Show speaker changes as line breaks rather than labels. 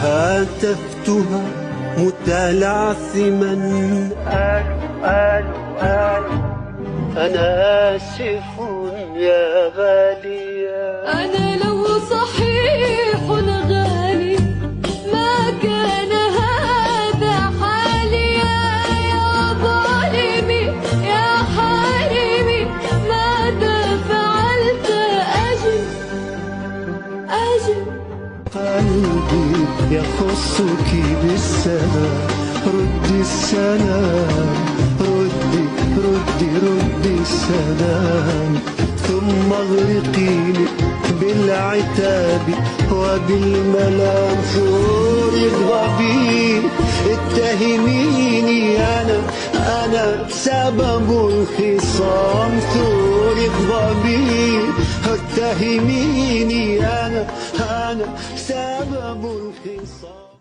هاتفتها متلعثما، قالوا أنا آسف يا غالية.
أنا لو صحيح غالي ما كان هذا حالي، يا ظالمي يا حارمي ماذا فعلت؟ أجل
قلبي يخصك بالسلام، ردي السلام، ردي السلام، ثم اغرقيني بالعتاب وبالملام. ثوري اغضبي اتهميني، أنا سبب الخصام. ثوري اغضبي اتهميني، أنا سبب الخصام.